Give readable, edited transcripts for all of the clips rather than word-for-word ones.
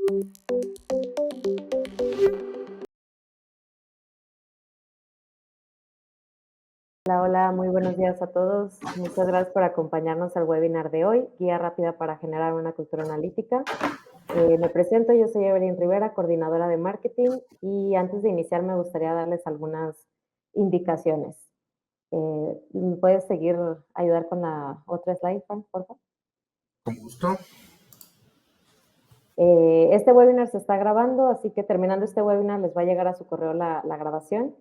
Hola, hola, muy buenos días a todos. Muchas gracias por acompañarnos al webinar de hoy, Guía rápida para generar una cultura analítica. Me presento, yo soy Evelyn Rivera, coordinadora de marketing, y antes de iniciar me gustaría darles algunas indicaciones. ¿Puedes seguir, ayudar con la otra slide, Frank, por favor? Con gusto. Este webinar se está grabando, así que terminando este webinar les va a llegar a su correo la grabación.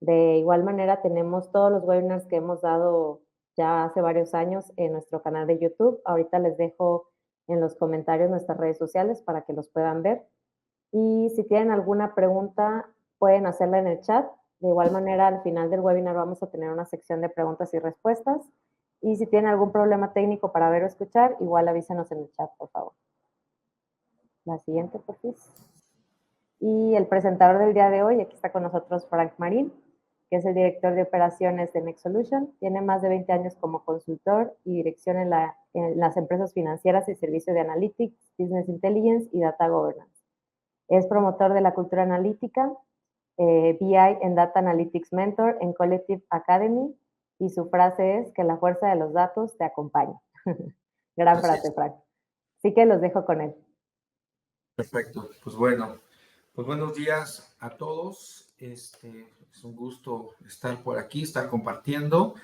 De igual manera, tenemos todos los webinars que hemos dado ya hace varios años en nuestro canal de YouTube. Ahorita les dejo en los comentarios nuestras redes sociales para que los puedan ver. Y si tienen alguna pregunta, pueden hacerla en el chat. De igual manera, al final del webinar vamos a tener una sección de preguntas y respuestas. Y si tienen algún problema técnico para ver o escuchar, igual avísenos en el chat, por favor. La siguiente, por favor. Y el presentador del día de hoy, aquí está con nosotros Frank Marín, que es el director de operaciones de Next Solution. Tiene más de 20 años como consultor y dirección en las empresas financieras y servicios de Analytics, Business Intelligence y Data Governance. Es promotor de la cultura analítica, BI en Data Analytics Mentor en Collective Academy, y su frase es que la fuerza de los datos te acompañe. Gran frase, Frank. Así que los dejo con él. Perfecto. Pues bueno, pues buenos días a todos. Es un gusto estar por aquí, estar compartiendo.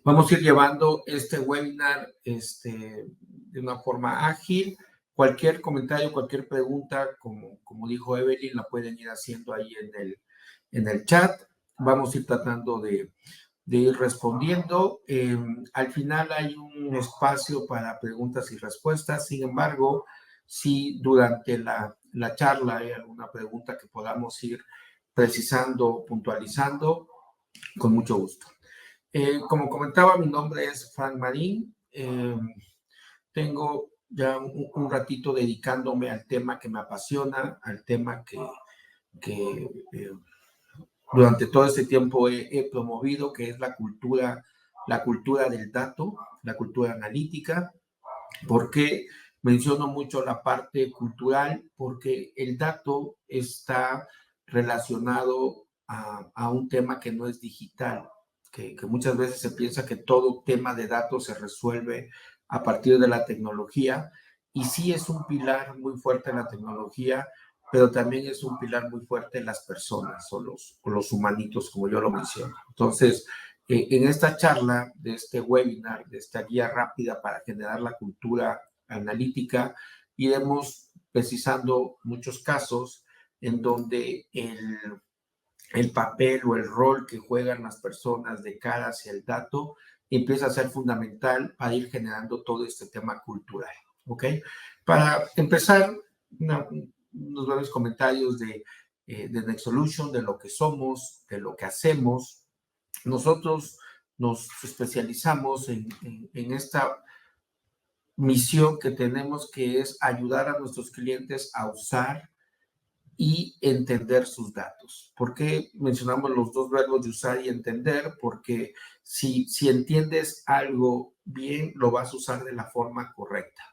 Vamos a ir llevando este webinar de una forma ágil. Cualquier comentario, cualquier pregunta, como dijo Evelyn, la pueden ir haciendo ahí en el chat. Vamos a ir tratando de ir respondiendo. Al final hay un espacio para preguntas y respuestas. Sin embargo, si durante la charla hay alguna pregunta que podamos ir precisando, puntualizando, con mucho gusto. Como comentaba, mi nombre es Frank Marín. Tengo ya un ratito dedicándome al tema que me apasiona, al tema que durante todo este tiempo he promovido, que es la cultura del dato, la cultura analítica. ¿Por qué menciono mucho la parte cultural? Porque el dato está relacionado a un tema que no es digital, que muchas veces se piensa que todo tema de datos se resuelve a partir de la tecnología, y sí es un pilar muy fuerte en la tecnología, pero también es un pilar muy fuerte en las personas o los humanitos, como yo lo menciono. Entonces, en esta charla, de este webinar, de esta guía rápida para generar la cultura analítica, iremos precisando muchos casos en donde el papel o el rol que juegan las personas de cara hacia el dato empieza a ser fundamental para ir generando todo este tema cultural. ¿Ok? Para empezar, unos breves comentarios de Next Solution, de lo que somos, de lo que hacemos. Nosotros nos especializamos en esta misión que tenemos, que es ayudar a nuestros clientes a usar y entender sus datos. ¿Por qué mencionamos los dos verbos de usar y entender? Porque si entiendes algo bien, lo vas a usar de la forma correcta.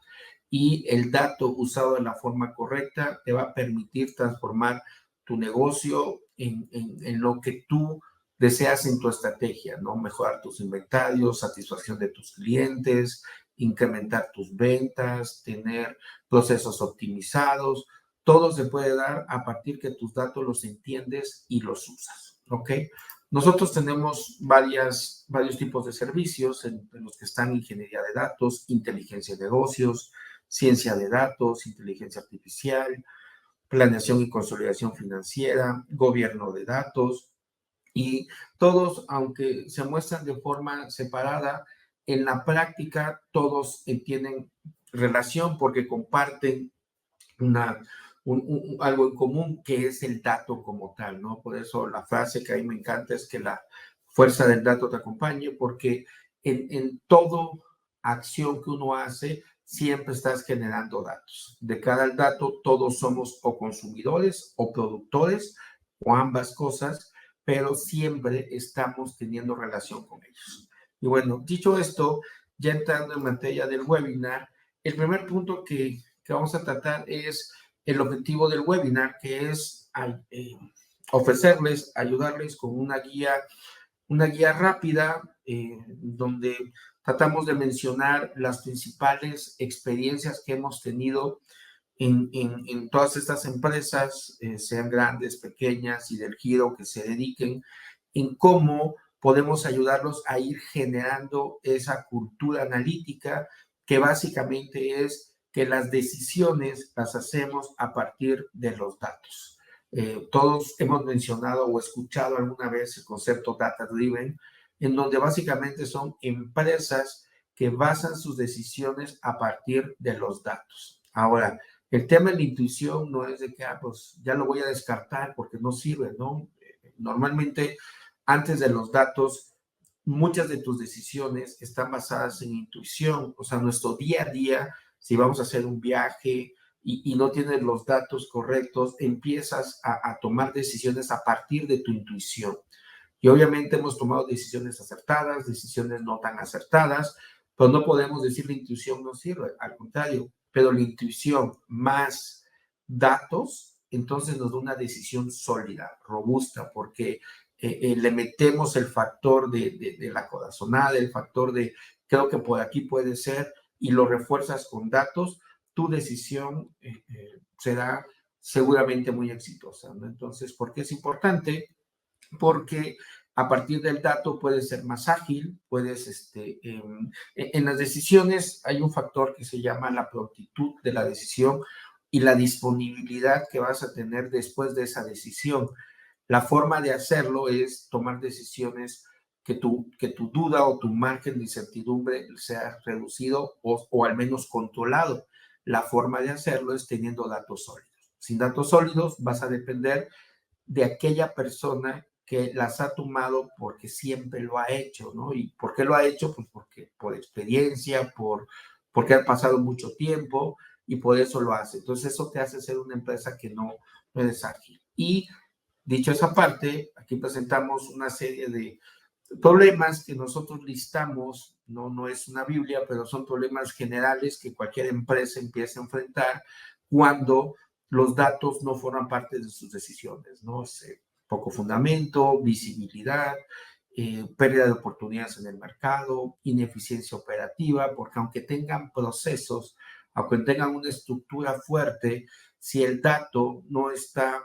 Y el dato usado de la forma correcta te va a permitir transformar tu negocio en lo que tú deseas en tu estrategia, ¿no? Mejorar tus inventarios, satisfacción de tus clientes, incrementar tus ventas, tener procesos optimizados. Todo se puede dar a partir que tus datos los entiendes y los usas, ¿ok? Nosotros tenemos varios tipos de servicios en los que están ingeniería de datos, inteligencia de negocios, ciencia de datos, inteligencia artificial, planeación y consolidación financiera, gobierno de datos, y todos, aunque se muestran de forma separada, en la práctica todos tienen relación porque comparten algo en común, que es el dato como tal, ¿no? Por eso la frase que a mí me encanta es que la fuerza del dato te acompañe, porque en toda acción que uno hace, siempre estás generando datos. De cara al dato, todos somos o consumidores o productores o ambas cosas, pero siempre estamos teniendo relación con ellos. Y bueno, dicho esto, ya entrando en materia del webinar, el primer punto que que vamos a tratar es el objetivo del webinar, que es ofrecerles, ayudarles con una guía rápida donde tratamos de mencionar las principales experiencias que hemos tenido en todas estas empresas, sean grandes, pequeñas y del giro que se dediquen, en cómo podemos ayudarlos a ir generando esa cultura analítica que básicamente es que las decisiones las hacemos a partir de los datos. Todos hemos mencionado o escuchado alguna vez el concepto data driven, en donde básicamente son empresas que basan sus decisiones a partir de los datos. Ahora, el tema de la intuición no es de que, pues ya lo voy a descartar porque no sirve, ¿no? Normalmente, antes de los datos, muchas de tus decisiones están basadas en intuición, o sea, nuestro día a día, si vamos a hacer un viaje y no tienes los datos correctos, empiezas a tomar decisiones a partir de tu intuición. Y obviamente hemos tomado decisiones acertadas, decisiones no tan acertadas, pero no podemos decir la intuición no sirve, al contrario, pero la intuición más datos, entonces nos da una decisión sólida, robusta, porque le metemos el factor de la corazonada, el factor de creo que por aquí puede ser, y lo refuerzas con datos, tu decisión será seguramente muy exitosa, ¿no? Entonces, ¿por qué es importante? Porque a partir del dato puedes ser más ágil, puedes, en las decisiones hay un factor que se llama la prontitud de la decisión y la disponibilidad que vas a tener después de esa decisión. La forma de hacerlo es tomar decisiones que tu duda o tu margen de incertidumbre sea reducido o al menos controlado. La forma de hacerlo es teniendo datos sólidos. Sin datos sólidos vas a depender de aquella persona que las ha tomado porque siempre lo ha hecho, ¿no? ¿Y por qué lo ha hecho? Pues porque por experiencia, porque ha pasado mucho tiempo y por eso lo hace. Entonces eso te hace ser una empresa que no es ágil. Y dicho esa parte, aquí presentamos una serie de problemas que nosotros listamos, no es una Biblia, pero son problemas generales que cualquier empresa empieza a enfrentar cuando los datos no forman parte de sus decisiones, ¿no? Poco fundamento, visibilidad, pérdida de oportunidades en el mercado, ineficiencia operativa, porque aunque tengan procesos, aunque tengan una estructura fuerte, si el dato no está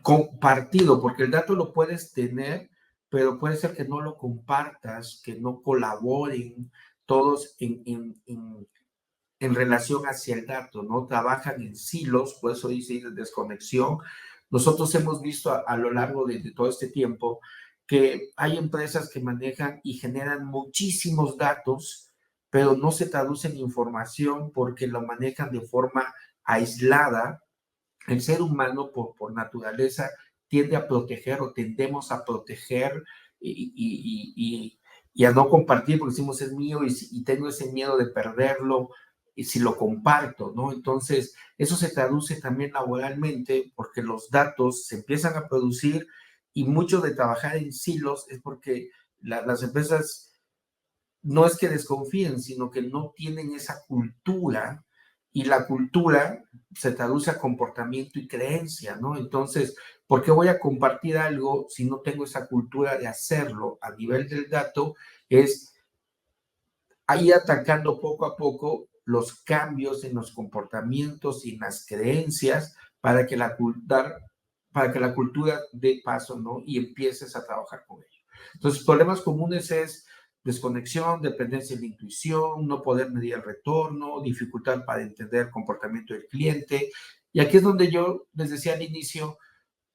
compartido, porque el dato lo puedes tener, pero puede ser que no lo compartas, que no colaboren todos en relación hacia el dato, ¿no? Trabajan en silos, por eso dice desconexión. Nosotros hemos visto a lo largo de todo este tiempo que hay empresas que manejan y generan muchísimos datos, pero no se traducen en información porque lo manejan de forma aislada. El ser humano, por naturaleza, tiende a proteger o tendemos a proteger y a no compartir porque decimos es mío y tengo ese miedo de perderlo y si lo comparto, ¿no? Entonces, eso se traduce también laboralmente porque los datos se empiezan a producir y mucho de trabajar en silos es porque las empresas no es que desconfíen, sino que no tienen esa cultura y la cultura se traduce a comportamiento y creencia, ¿no? Entonces, ¿por qué voy a compartir algo si no tengo esa cultura de hacerlo a nivel del dato? Es ahí atacando poco a poco los cambios en los comportamientos y en las creencias para que la cultura dé paso, ¿no? Y empieces a trabajar con ello. Entonces, problemas comunes es desconexión, dependencia de la intuición, no poder medir el retorno, dificultad para entender el comportamiento del cliente. Y aquí es donde yo les decía al inicio,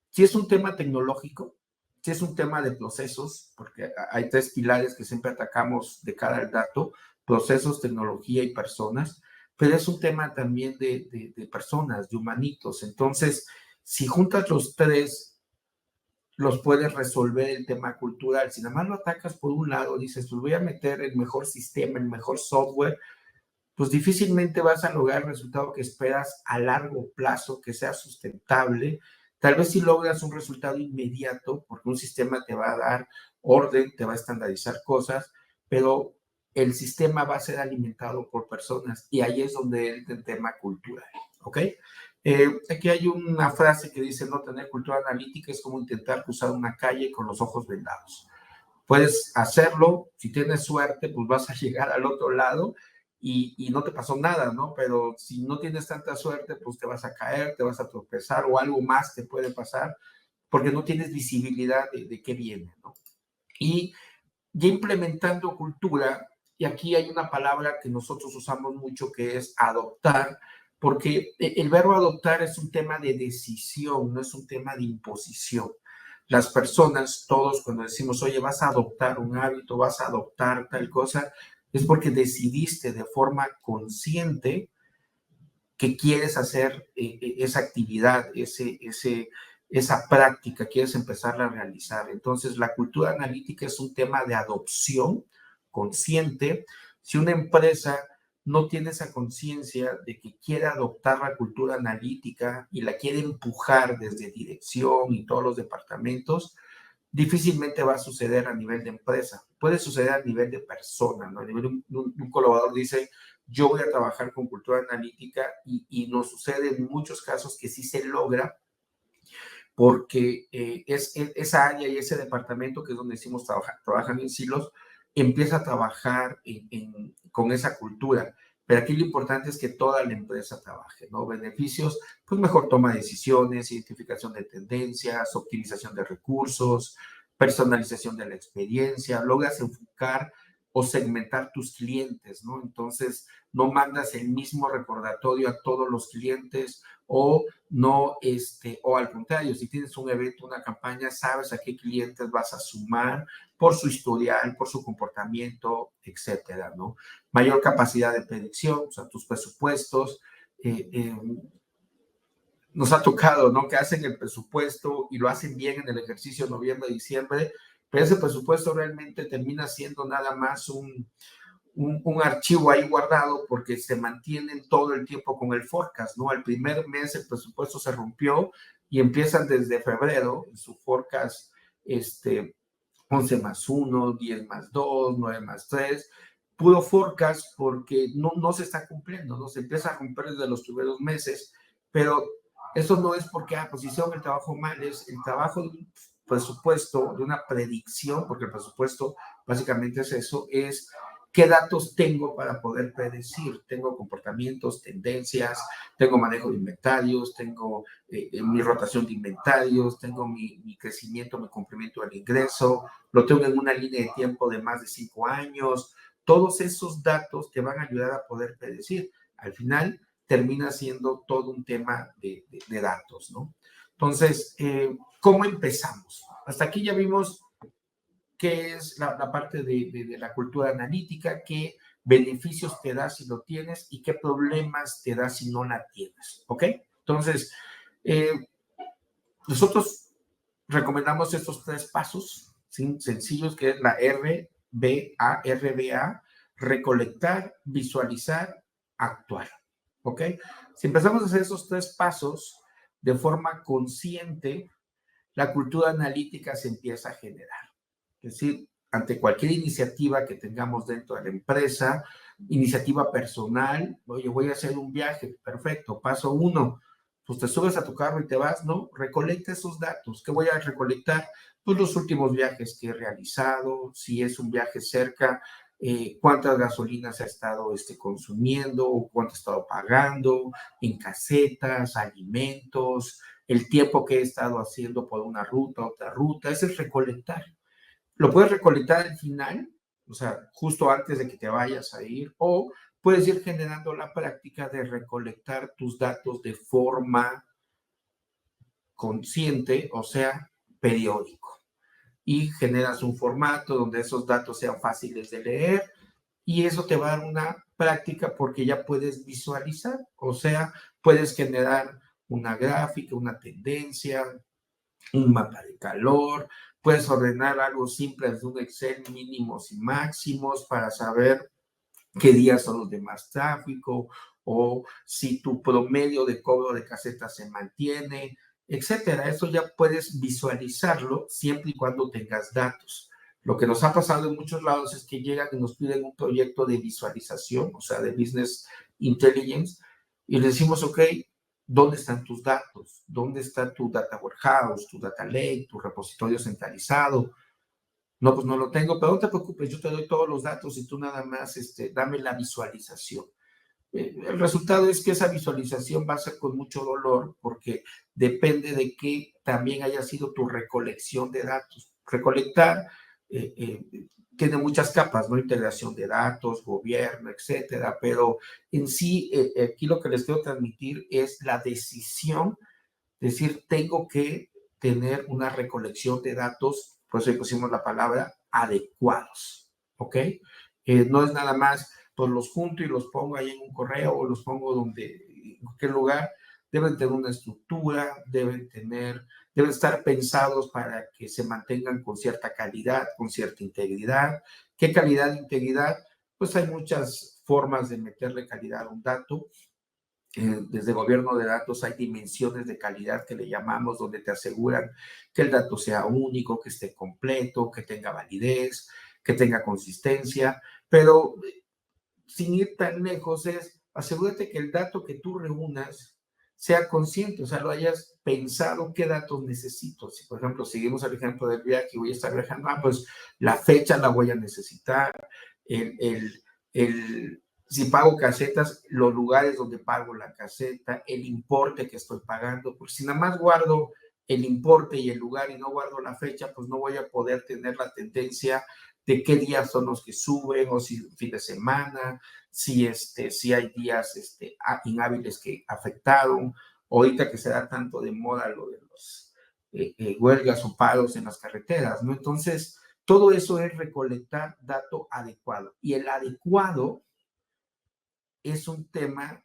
si es un tema tecnológico, si es un tema de procesos, porque hay tres pilares que siempre atacamos de cara al dato, procesos, tecnología y personas, pero es un tema también de personas, de humanitos. Entonces, si juntas los tres, los puedes resolver el tema cultural. Si nada más lo atacas por un lado, dices, pues voy a meter el mejor sistema, el mejor software, pues difícilmente vas a lograr el resultado que esperas a largo plazo, que sea sustentable. Tal vez si logras un resultado inmediato, porque un sistema te va a dar orden, te va a estandarizar cosas, pero el sistema va a ser alimentado por personas y ahí es donde entra el tema cultural, ¿ok? Aquí hay una frase que dice, no tener cultura analítica es como intentar cruzar una calle con los ojos vendados. Puedes hacerlo, si tienes suerte, pues vas a llegar al otro lado y no te pasó nada, ¿no? Pero si no tienes tanta suerte, pues te vas a caer, te vas a tropezar o algo más te puede pasar porque no tienes visibilidad de qué viene, ¿no? Y ya implementando cultura, y aquí hay una palabra que nosotros usamos mucho que es adoptar, porque el verbo adoptar es un tema de decisión, no es un tema de imposición. Las personas, todos cuando decimos, oye, vas a adoptar un hábito, vas a adoptar tal cosa, es porque decidiste de forma consciente que quieres hacer esa actividad, esa práctica, quieres empezarla a realizar. Entonces, la cultura analítica es un tema de adopción consciente. Si una empresa no tiene esa conciencia de que quiere adoptar la cultura analítica y la quiere empujar desde dirección y todos los departamentos, difícilmente va a suceder a nivel de empresa. Puede suceder a nivel de persona, ¿no? A nivel de un colaborador dice, yo voy a trabajar con cultura analítica y nos sucede en muchos casos que sí se logra porque esa área y ese departamento, que es donde decimos trabajan en silos, empieza a trabajar con esa cultura. Pero aquí lo importante es que toda la empresa trabaje, ¿no? Beneficios, pues mejor toma de decisiones, identificación de tendencias, optimización de recursos, personalización de la experiencia, logras enfocar o segmentar tus clientes, ¿no? Entonces, no mandas el mismo recordatorio a todos los clientes o no, o al contrario, si tienes un evento, una campaña, sabes a qué clientes vas a sumar por su historial, por su comportamiento, etcétera, ¿no? Mayor capacidad de predicción, o sea, tus presupuestos. Nos ha tocado, ¿no? Que hacen el presupuesto y lo hacen bien en el ejercicio noviembre, diciembre, pero ese presupuesto realmente termina siendo nada más un archivo ahí guardado porque se mantienen todo el tiempo con el forecast, ¿no? El primer mes el presupuesto se rompió y empiezan desde febrero en su forecast, 11 más 1, 10 más 2, 9 más 3, puro forecast porque no se está cumpliendo, ¿no? Se empieza a romper desde los primeros meses, pero eso no es porque, pues hicieron el trabajo mal, es el trabajo de un presupuesto, de una predicción, porque el presupuesto básicamente es eso, es qué datos tengo para poder predecir. Tengo comportamientos, tendencias, tengo manejo de inventarios, tengo mi rotación de inventarios, tengo mi crecimiento, mi cumplimiento del ingreso, lo tengo en una línea de tiempo de más de 5 años. Todos esos datos te van a ayudar a poder predecir. Al final termina siendo todo un tema de datos, ¿no? Entonces, ¿cómo empezamos? Hasta aquí ya vimos qué es la parte de la cultura analítica, qué beneficios te da si lo tienes y qué problemas te da si no la tienes, ¿ok? Entonces, nosotros recomendamos estos 3 pasos, ¿sí? Sencillos, que es la RBA, recolectar, visualizar, actuar, ¿ok? Si empezamos a hacer esos 3 pasos de forma consciente, la cultura analítica se empieza a generar. Es decir, ante cualquier iniciativa que tengamos dentro de la empresa, iniciativa personal, oye, voy a hacer un viaje, perfecto, paso 1, pues te subes a tu carro y te vas, ¿no? Recolecta esos datos. ¿Qué voy a recolectar? Pues los últimos viajes que he realizado, si es un viaje cerca, cuántas gasolinas ha estado consumiendo, o cuánto he estado pagando, en casetas, alimentos, el tiempo que he estado haciendo por una ruta, otra ruta, ese es recolectar. Lo puedes recolectar al final, o sea, justo antes de que te vayas a ir, o puedes ir generando la práctica de recolectar tus datos de forma consciente, o sea, periódico. Y generas un formato donde esos datos sean fáciles de leer y eso te va a dar una práctica porque ya puedes visualizar, o sea, puedes generar una gráfica, una tendencia, un mapa de calor, puedes ordenar algo simple desde un Excel, mínimos y máximos para saber qué días son los de más tráfico o si tu promedio de cobro de caseta se mantiene, etcétera. Eso ya puedes visualizarlo siempre y cuando tengas datos. Lo que nos ha pasado en muchos lados es que llegan y nos piden un proyecto de visualización, o sea, de business intelligence, y le decimos, ok, ¿dónde están tus datos? ¿Dónde está tu data warehouse, tu data lake, tu repositorio centralizado? No, pues no lo tengo, pero no te preocupes, yo te doy todos los datos y tú nada más dame la visualización. El resultado es que esa visualización va a ser con mucho dolor porque depende de que también haya sido tu recolección de datos. Recolectar tiene muchas capas, ¿no? Integración de datos, gobierno, etcétera, pero en sí, aquí lo que les quiero transmitir es la decisión, es decir, tengo que tener una recolección de datos, por eso pusimos la palabra adecuados, ¿ok? No es nada más, pues los junto y los pongo ahí en un correo o los pongo en cualquier lugar. Deben tener una estructura, deben estar pensados para que se mantengan con cierta calidad, con cierta integridad. ¿Qué calidad e integridad? Pues hay muchas formas de meterle calidad a un dato. Desde gobierno de datos hay dimensiones de calidad que le llamamos, donde te aseguran que el dato sea único, que esté completo, que tenga validez, que tenga consistencia, pero sin ir tan lejos es asegúrate que el dato que tú reúnas sea consciente, o sea, lo hayas pensado qué datos necesito. Si, por ejemplo, seguimos el ejemplo del viaje y voy a estar viajando, pues la fecha la voy a necesitar, el, el, si pago casetas, los lugares donde pago la caseta, el importe que estoy pagando, porque si nada más guardo el importe y el lugar y no guardo la fecha, pues no voy a poder tener la tendencia de qué días son los que suben o si fin de semana, si hay días inhábiles que afectaron, ahorita que se da tanto de moda lo de los huelgas o paros en las carreteras, ¿no? Entonces, todo eso es recolectar dato adecuado. Y el adecuado es un tema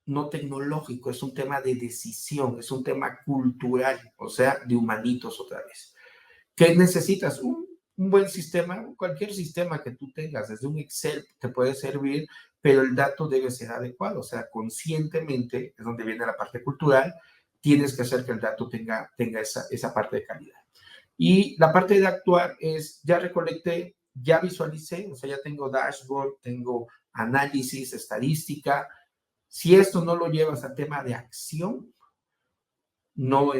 no tecnológico, es un tema de decisión, es un tema cultural, o sea, de humanitos otra vez. ¿Qué necesitas? Un buen sistema, cualquier sistema que tú tengas, desde un Excel te puede servir, pero el dato debe ser adecuado, o sea, conscientemente, es donde viene la parte cultural, tienes que hacer que el dato tenga esa parte de calidad. Y la parte de actuar es, ya recolecté, ya visualicé, o sea, ya tengo dashboard, tengo análisis, estadística. Si esto no lo llevas a tema de acción, no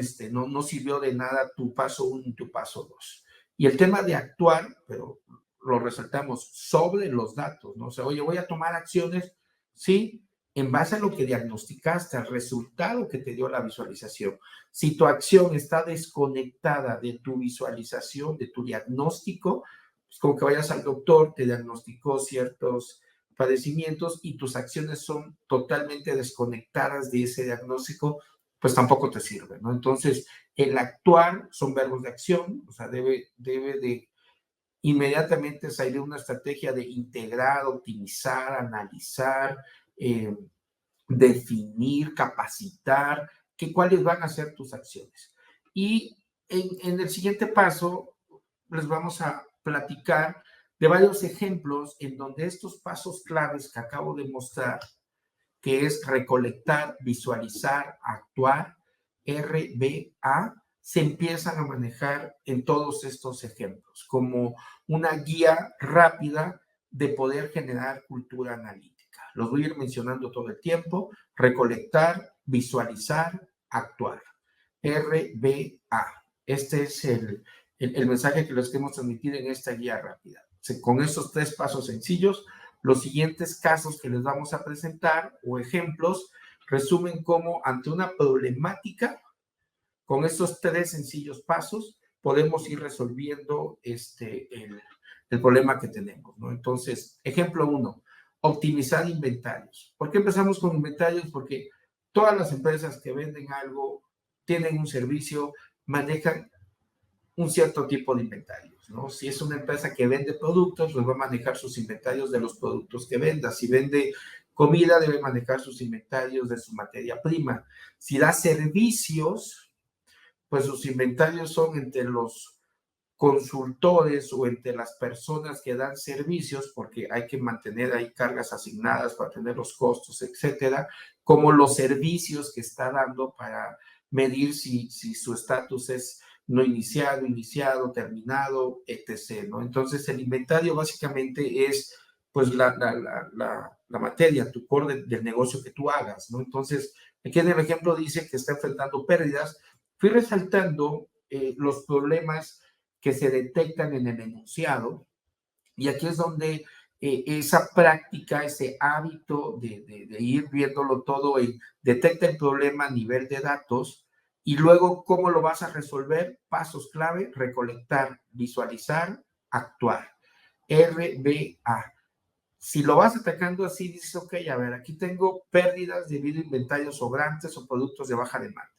sirvió de nada tu paso 1 y tu paso 2. Y el tema de actuar, pero lo resaltamos, sobre los datos, ¿no? O sea, oye, voy a tomar acciones, sí, en base a lo que diagnosticaste, al resultado que te dio la visualización. Si tu acción está desconectada de tu visualización, de tu diagnóstico, pues como que vayas al doctor, te diagnosticó ciertos padecimientos y tus acciones son totalmente desconectadas de ese diagnóstico, pues tampoco te sirve, ¿no? Entonces, el actuar son verbos de acción, o sea, debe de inmediatamente salir una estrategia de integrar, optimizar, analizar, definir, capacitar, cuáles van a ser tus acciones. Y en el siguiente paso les vamos a platicar de varios ejemplos en donde estos pasos claves que acabo de mostrar, que es recolectar, visualizar, actuar, RBA, se empiezan a manejar en todos estos ejemplos como una guía rápida de poder generar cultura analítica. Los voy a ir mencionando todo el tiempo: recolectar, visualizar, actuar. RBA. Este es el mensaje que les queremos transmitir en esta guía rápida. Con estos 3 pasos sencillos, los siguientes casos que les vamos a presentar o ejemplos resumen cómo ante una problemática, con estos 3 sencillos pasos, podemos ir resolviendo el problema que tenemos, ¿no? Entonces, ejemplo 1, optimizar inventarios. ¿Por qué empezamos con inventarios? Porque todas las empresas que venden algo, tienen un servicio, manejan un cierto tipo de inventarios, ¿no? Si es una empresa que vende productos, pues va a manejar sus inventarios de los productos que venda. Si vende comida, debe manejar sus inventarios de su materia prima. Si da servicios, pues sus inventarios son entre los consultores o entre las personas que dan servicios, porque hay que mantener ahí cargas asignadas para tener los costos, etcétera, como los servicios que está dando para medir si su estatus es no iniciado, iniciado, terminado, etc., ¿no? Entonces, el inventario básicamente es, pues, la materia, tu core del negocio que tú hagas, ¿no? Entonces, aquí en el ejemplo dice que está enfrentando pérdidas. Fui resaltando los problemas que se detectan en el enunciado, y aquí es donde esa práctica, ese hábito de ir viéndolo todo, detecta el problema a nivel de datos y luego cómo lo vas a resolver. Pasos clave: recolectar, visualizar, actuar. RBA. Si lo vas atacando así, dices, ok, a ver, aquí tengo pérdidas debido a inventarios sobrantes o productos de baja demanda.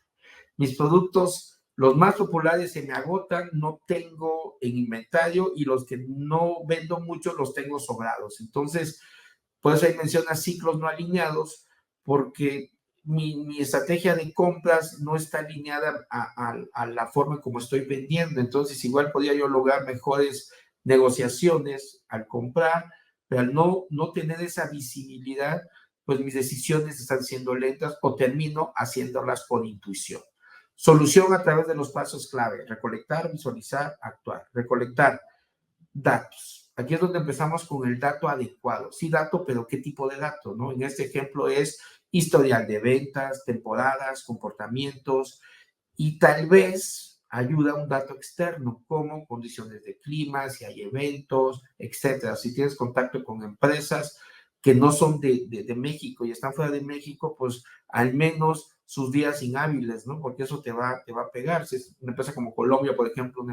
Mis productos, los más populares, se me agotan, no tengo en inventario, y los que no vendo mucho los tengo sobrados. Entonces, por eso ahí menciona ciclos no alineados, porque mi estrategia de compras no está alineada a la forma como estoy vendiendo. Entonces, igual podría yo lograr mejores negociaciones al comprar, pero al no tener esa visibilidad, pues mis decisiones están siendo lentas o termino haciéndolas por intuición. Solución a través de los pasos clave: recolectar, visualizar, actuar. Recolectar datos. Aquí es donde empezamos con el dato adecuado. Sí, dato, pero ¿qué tipo de dato, no? En este ejemplo es historial de ventas, temporadas, comportamientos, y tal vez ayuda un dato externo, como condiciones de clima, si hay eventos, etcétera. Si tienes contacto con empresas que no son de México y están fuera de México, pues al menos sus días inhábiles, ¿no? Porque eso te va a pegar. Si es una empresa como Colombia, por ejemplo,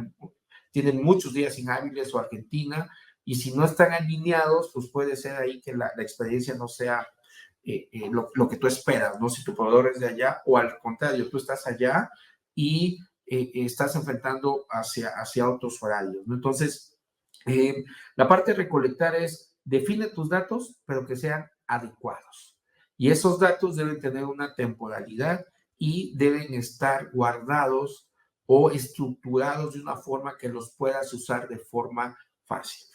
tienen muchos días inhábiles, o Argentina, y si no están alineados, pues puede ser ahí que la experiencia no sea lo que tú esperas, ¿no? Si tu proveedor es de allá, o al contrario, tú estás allá y estás enfrentando hacia otros horarios, ¿no? Entonces, la parte de recolectar es: define tus datos, pero que sean adecuados. Y esos datos deben tener una temporalidad y deben estar guardados o estructurados de una forma que los puedas usar de forma fácil.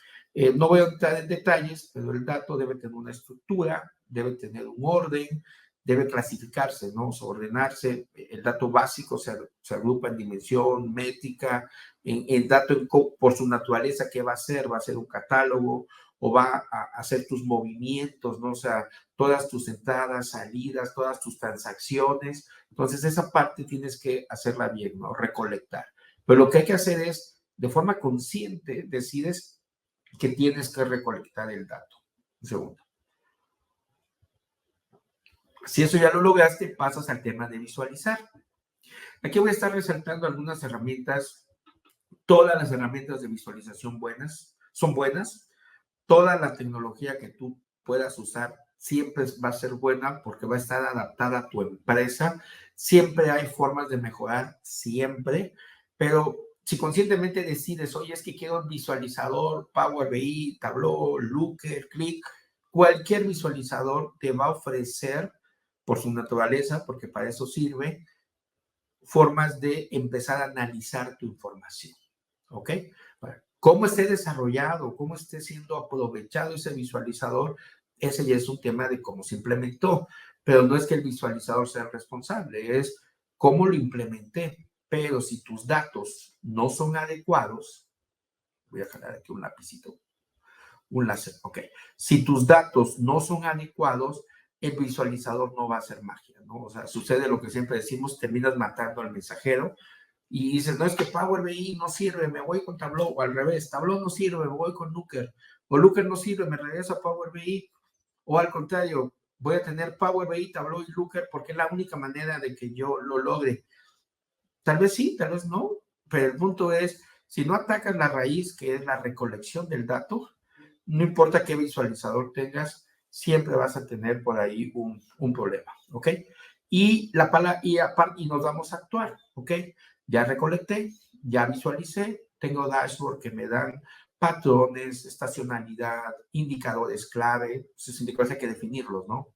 No voy a entrar en detalles, pero el dato debe tener una estructura, debe tener un orden, debe clasificarse, ¿no? O sea, ordenarse. El dato básico se agrupa en dimensión, métrica, el dato por su naturaleza. ¿Qué va a ser? ¿Va a ser un catálogo o va a hacer tus movimientos, ¿no? O sea, todas tus entradas, salidas, todas tus transacciones. Entonces, esa parte tienes que hacerla bien, ¿no? Recolectar. Pero lo que hay que hacer es, de forma consciente, decides que tienes que recolectar el dato. Un segundo. Si eso ya lo lograste, pasas al tema de visualizar. Aquí voy a estar resaltando algunas herramientas. Todas las herramientas de visualización son buenas. Toda la tecnología que tú puedas usar siempre va a ser buena, porque va a estar adaptada a tu empresa. Siempre hay formas de mejorar, siempre, pero si conscientemente decides, oye, es que quiero un visualizador, Power BI, Tableau, Looker, Click, cualquier visualizador te va a ofrecer, por su naturaleza, porque para eso sirve, formas de empezar a analizar tu información, ¿ok? Cómo esté desarrollado, cómo esté siendo aprovechado ese visualizador, ese ya es un tema de cómo se implementó, pero no es que el visualizador sea el responsable, es cómo lo implementé. Pero si tus datos no son adecuados, voy a jalar aquí un lapicito, un láser, ok. Si tus datos no son adecuados, el visualizador no va a hacer magia, ¿no? O sea, sucede lo que siempre decimos: terminas matando al mensajero y dices, no, es que Power BI no sirve, me voy con Tableau, o al revés, Tableau no sirve, me voy con Looker, o Looker no sirve, me regreso a Power BI, o al contrario, voy a tener Power BI, Tableau y Looker porque es la única manera de que yo lo logre. Tal vez sí, tal vez no, pero el punto es, si no atacas la raíz, que es la recolección del dato, no importa qué visualizador tengas, siempre vas a tener por ahí un problema, ¿ok? Y nos vamos a actuar, ¿ok? Ya recolecté, ya visualicé, tengo dashboard que me dan patrones, estacionalidad, indicadores clave. Esos indicadores hay que definirlos, ¿no?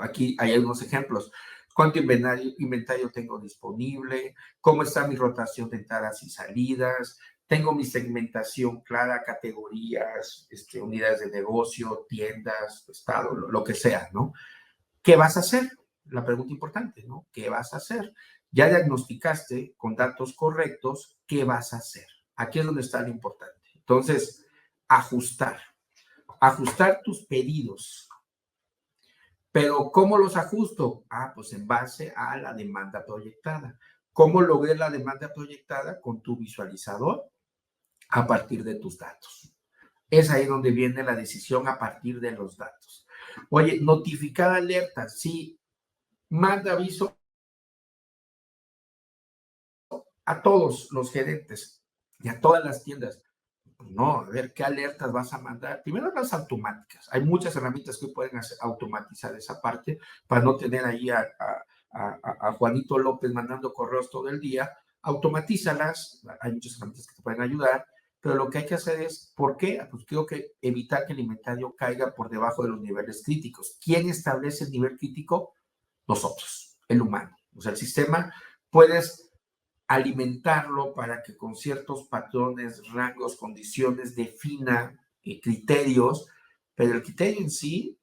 Aquí hay algunos ejemplos. ¿Cuánto inventario tengo disponible? ¿Cómo está mi rotación de entradas y salidas? Tengo mi segmentación clara, categorías, unidades de negocio, tiendas, estado, lo que sea, ¿no? ¿Qué vas a hacer? La pregunta importante, ¿no? ¿Qué vas a hacer? Ya diagnosticaste con datos correctos qué vas a hacer. Aquí es donde está lo importante. Entonces, ajustar. Ajustar tus pedidos. Pero ¿cómo los ajusto? Pues en base a la demanda proyectada. ¿Cómo logré la demanda proyectada? Con tu visualizador a partir de tus datos. Es ahí donde viene la decisión a partir de los datos. Oye, notificar alertas. Sí, manda aviso a todos los gerentes y a todas las tiendas. No, a ver, ¿qué alertas vas a mandar? Primero las automáticas. Hay muchas herramientas que pueden automatizar esa parte para no tener ahí a Juanito López mandando correos todo el día. Automatízalas. Hay muchas herramientas que te pueden ayudar, pero lo que hay que hacer es, ¿por qué? Pues creo que evitar que el inventario caiga por debajo de los niveles críticos. ¿Quién establece el nivel crítico? Nosotros, el humano. O sea, el sistema, puedes alimentarlo para que con ciertos patrones, rangos, condiciones defina criterios, pero el criterio en sí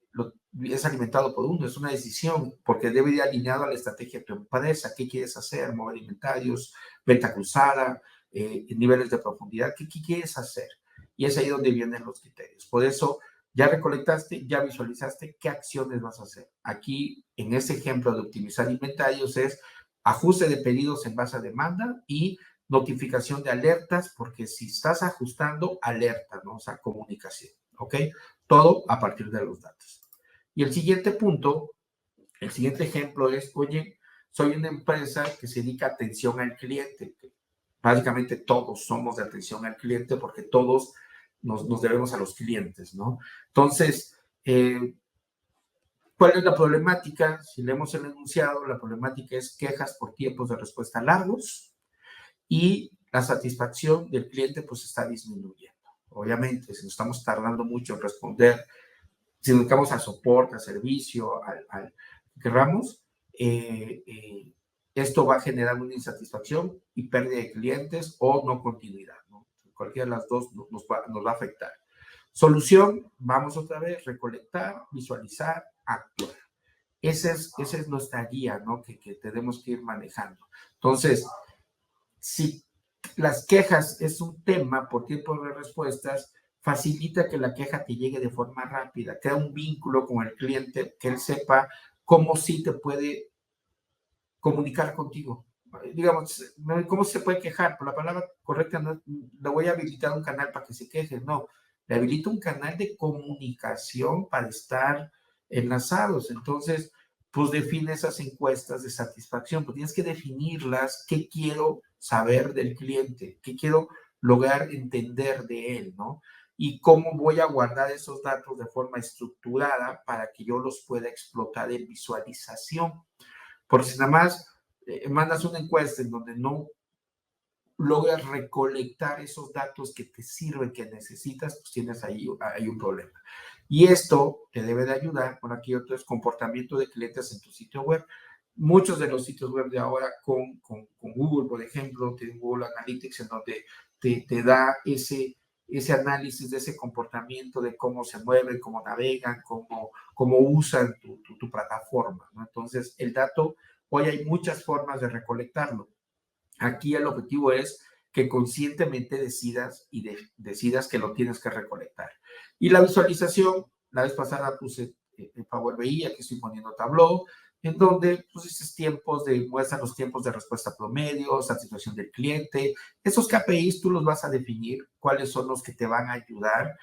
es alimentado por uno, es una decisión, porque debe ir alineado a la estrategia de tu empresa. ¿Qué quieres hacer? Mover inventarios, venta cruzada, niveles de profundidad. ¿Qué quieres hacer? Y es ahí donde vienen los criterios. Por eso, ya recolectaste, ya visualizaste qué acciones vas a hacer. Aquí, en ese ejemplo de optimizar inventarios, es ajuste de pedidos en base a demanda y notificación de alertas, porque si estás ajustando, alerta, ¿no? O sea, comunicación, ¿ok? Todo a partir de los datos. Y el siguiente punto, el siguiente ejemplo es, oye, soy una empresa que se dedica a atención al cliente. Básicamente todos somos de atención al cliente porque todos nos debemos a los clientes, ¿no? Entonces, ¿cuál es la problemática? Si leemos el enunciado, la problemática es quejas por tiempos de respuesta largos y la satisfacción del cliente pues está disminuyendo. Obviamente, si nos estamos tardando mucho en responder, si nos dedicamos al soporte, al servicio, al que queramos, esto va a generar una insatisfacción y pérdida de clientes o no continuidad, ¿no? Cualquiera de las dos nos va a afectar. Solución, vamos otra vez, recolectar, visualizar, actuar. Esa es nuestra guía, ¿no? Que tenemos que ir manejando. Entonces, si las quejas es un tema por tiempo de respuestas, facilita que la queja te llegue de forma rápida, crea un vínculo con el cliente, que él sepa cómo sí te puede comunicar contigo. Digamos, ¿cómo se puede quejar? Por la palabra correcta, no le voy a habilitar un canal para que se queje, no. Le habilito un canal de comunicación para estar enlazados. Entonces, pues define esas encuestas de satisfacción, pues tienes que definirlas, qué quiero saber del cliente, qué quiero lograr entender de él, ¿no? Y cómo voy a guardar esos datos de forma estructurada para que yo los pueda explotar en visualización. Porque si nada más mandas una encuesta en donde no logras recolectar esos datos que te sirven, que necesitas, pues tienes ahí un problema. Y esto te debe de ayudar. Bueno, aquí otro es comportamiento de clientes en tu sitio web. Muchos de los sitios web de ahora con Google, por ejemplo, tienen Google Analytics en donde te da ese análisis de ese comportamiento, de cómo se mueven, cómo navegan, cómo usan tu plataforma, ¿no? Entonces, el dato, hoy hay muchas formas de recolectarlo. Aquí el objetivo es que conscientemente decidas decidas que lo tienes que recolectar. Y la visualización, la vez pasada puse en Power BI, aquí estoy poniendo Tableau, en donde pues muestran los tiempos de respuesta promedio, satisfacción del cliente. Esos KPIs tú los vas a definir, cuáles son los que te van a ayudar,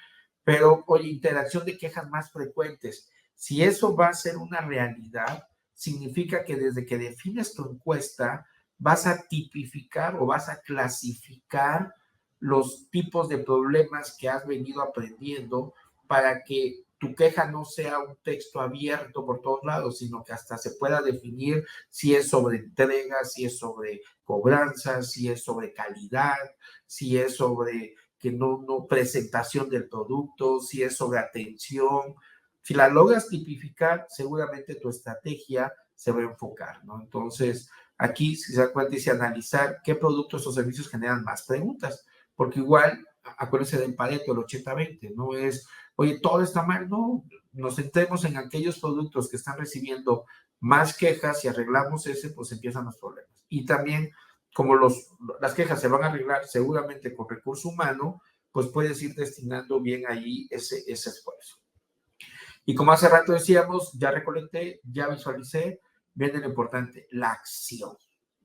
pero oye, interacción de quejas más frecuentes. Si eso va a ser una realidad, significa que desde que defines tu encuesta, vas a tipificar o vas a clasificar los tipos de problemas que has venido aprendiendo para que tu queja no sea un texto abierto por todos lados, sino que hasta se pueda definir si es sobre entrega, si es sobre cobranza, si es sobre calidad, si es sobre que no presentación del producto, si es sobre atención. Si la logras tipificar, seguramente tu estrategia se va a enfocar, ¿no? Entonces, aquí, si se da cuenta, dice analizar qué productos o servicios generan más preguntas, porque igual, acuérdense del Pareto, el 80-20, no es oye, todo está mal. No, nos centremos en aquellos productos que están recibiendo más quejas y arreglamos ese, pues empiezan los problemas. Y también, como las quejas se van a arreglar seguramente con recurso humano, pues puedes ir destinando bien ahí ese esfuerzo. Y como hace rato decíamos, ya recolecté, ya visualicé, viene lo importante, la acción.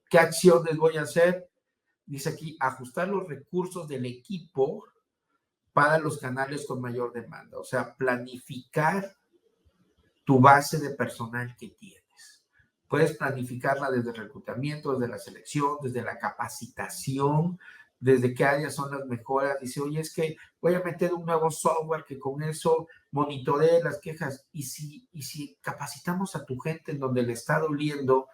¿Qué acción les voy a hacer? Dice aquí, ajustar los recursos del equipo para los canales con mayor demanda. O sea, planificar tu base de personal que tienes. Puedes planificarla desde el reclutamiento, desde la selección, desde la capacitación, desde qué áreas son las mejoras. Dice, oye, es que voy a meter un nuevo software que con eso monitoree las quejas. Y si capacitamos a tu gente en donde le está doliendo